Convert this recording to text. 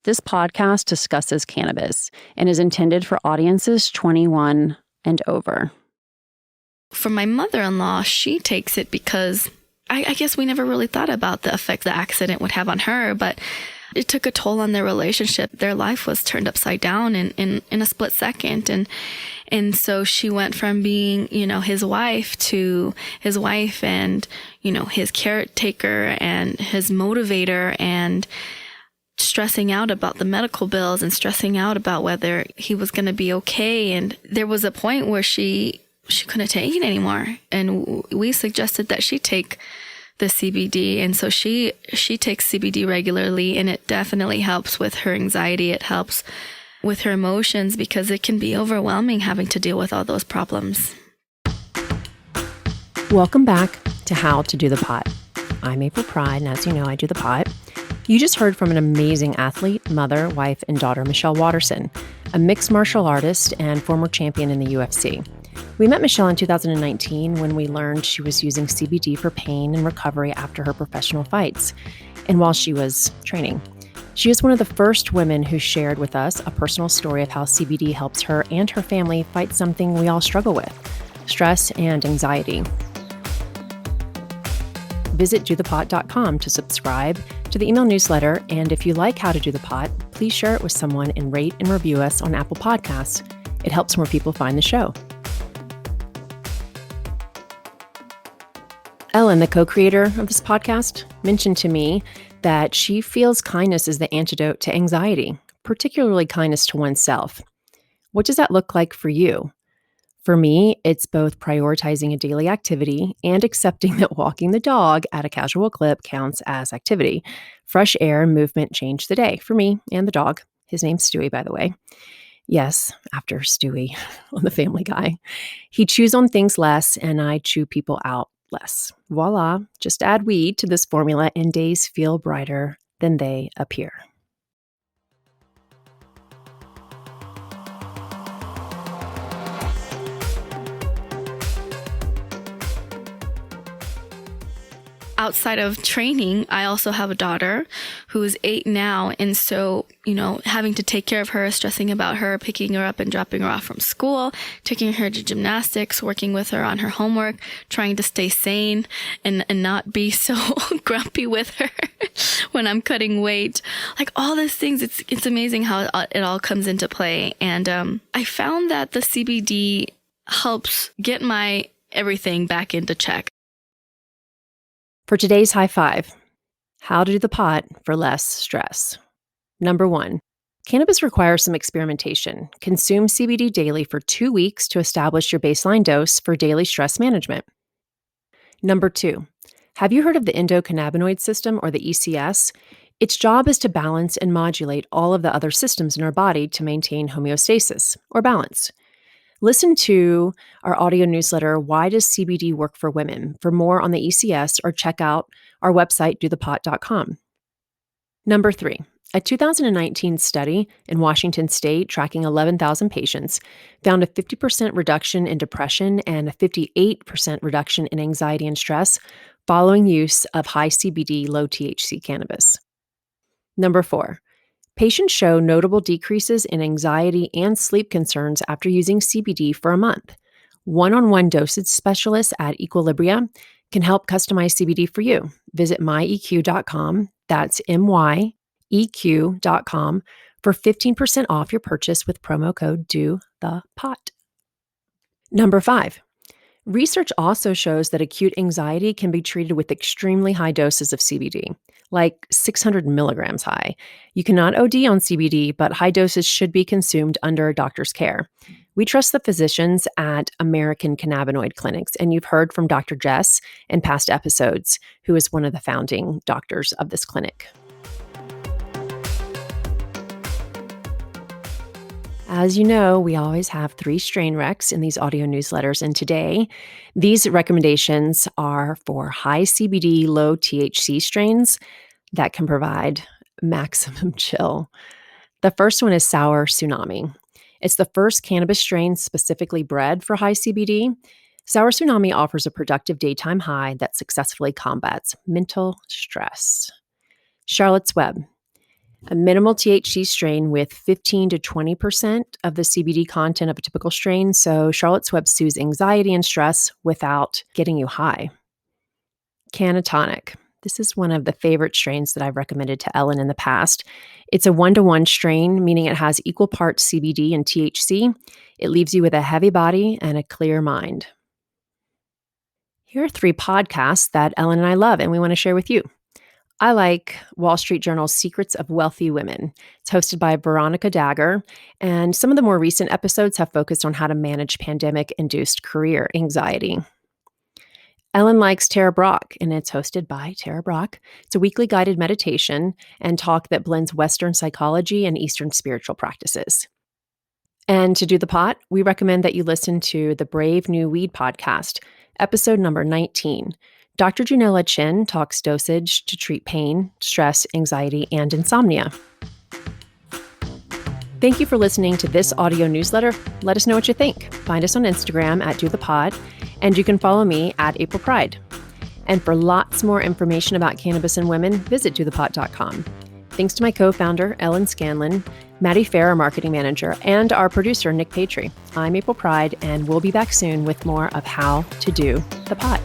This podcast discusses cannabis and is intended for audiences 21 and over. For my mother-in-law, she takes it because I guess we never really thought about the effect the accident would have on her, but it took a toll on their relationship. Their life was turned upside down in a split second. And so she went from being, his wife to his wife and, his caretaker and his motivator and stressing out about the medical bills and stressing out about whether he was going to be okay. And there was a point where she couldn't take it anymore. And we suggested that she take the CBD. And so she takes CBD regularly, and it definitely helps with her anxiety. It helps with her emotions because it can be overwhelming having to deal with all those problems. Welcome back to How to Do the Pot. I'm April Pride, and as you know, I do the pot. You just heard from an amazing athlete, mother, wife, and daughter, Michelle Waterson, a mixed martial artist and former champion in the UFC. We met Michelle in 2019 when we learned she was using CBD for pain and recovery after her professional fights, and while she was training. She is one of the first women who shared with us a personal story of how CBD helps her and her family fight something we all struggle with, stress and anxiety. Visit dothepot.com to subscribe to the email newsletter, and if you like How to Do the Pot, please share it with someone and rate and review us on Apple Podcasts. It helps more people find the show. Ellen, the co-creator of this podcast, mentioned to me that she feels kindness is the antidote to anxiety, particularly kindness to oneself. What does that look like for you? For me, it's both prioritizing a daily activity and accepting that walking the dog at a casual clip counts as activity. Fresh air and movement change the day for me and the dog. His name's Stewie, by the way. Yes, after Stewie on the Family Guy. He chews on things less, and I chew people out less. Voila, just add weed to this formula and days feel brighter than they appear. Outside of training, I also have a daughter who is 8 now. And so, having to take care of her, stressing about her, picking her up and dropping her off from school, taking her to gymnastics, working with her on her homework, trying to stay sane and not be so grumpy with her when I'm cutting weight. Like all these things, it's amazing how it all comes into play. And I found that the CBD helps get my everything back into check. For today's high five, how to do the pot for less stress. Number 1, cannabis requires some experimentation. Consume CBD daily for 2 weeks to establish your baseline dose for daily stress management. Number 2, have you heard of the endocannabinoid system, or the ECS? Its job is to balance and modulate all of the other systems in our body to maintain homeostasis, or balance. Listen to our audio newsletter, Why Does CBD Work for Women? For more on the ECS, or check out our website, dothepot.com. Number 3, a 2019 study in Washington State tracking 11,000 patients found a 50% reduction in depression and a 58% reduction in anxiety and stress following use of high CBD, low THC cannabis. Number 4, patients show notable decreases in anxiety and sleep concerns after using CBD for a month. One-on-one dosage specialists at Equilibria can help customize CBD for you. Visit myeq.com, that's myeq.com, for 15% off your purchase with promo code DOTHEPOT. Number 5, research also shows that acute anxiety can be treated with extremely high doses of CBD, like 600 milligrams high. You cannot OD on CBD, but high doses should be consumed under a doctor's care. We trust the physicians at American Cannabinoid Clinics, and you've heard from Dr. Jess in past episodes, who is one of the founding doctors of this clinic. As you know, we always have 3 strain recs in these audio newsletters, and today, these recommendations are for high CBD, low THC strains that can provide maximum chill. The first one is Sour Tsunami. It's the first cannabis strain specifically bred for high CBD. Sour Tsunami offers a productive daytime high that successfully combats mental stress. Charlotte's Web. A minimal THC strain with 15 to 20% of the CBD content of a typical strain, so Charlotte's Web soothes anxiety and stress without getting you high. Cannatonic. This is one of the favorite strains that I've recommended to Ellen in the past. It's a 1-to-1 strain, meaning it has equal parts CBD and THC. It leaves you with a heavy body and a clear mind. Here are 3 podcasts that Ellen and I love and we want to share with you. I like Wall Street Journal's Secrets of Wealthy Women. It's hosted by Veronica Dagher, and some of the more recent episodes have focused on how to manage pandemic-induced career anxiety. Ellen likes Tara Brach, and it's hosted by Tara Brach. It's a weekly guided meditation and talk that blends Western psychology and Eastern spiritual practices. And to do the pot, we recommend that you listen to the Brave New Weed podcast, episode number 19. Dr. Junella Chin talks dosage to treat pain, stress, anxiety, and insomnia. Thank you for listening to this audio newsletter. Let us know what you think. Find us on Instagram at DoThePod, and you can follow me at April Pride. And for lots more information about cannabis and women, visit dothepot.com. Thanks to my co-founder, Ellen Scanlon, Maddie Fair, our marketing manager, and our producer, Nick Patry. I'm April Pride, and we'll be back soon with more of How to Do the Pot.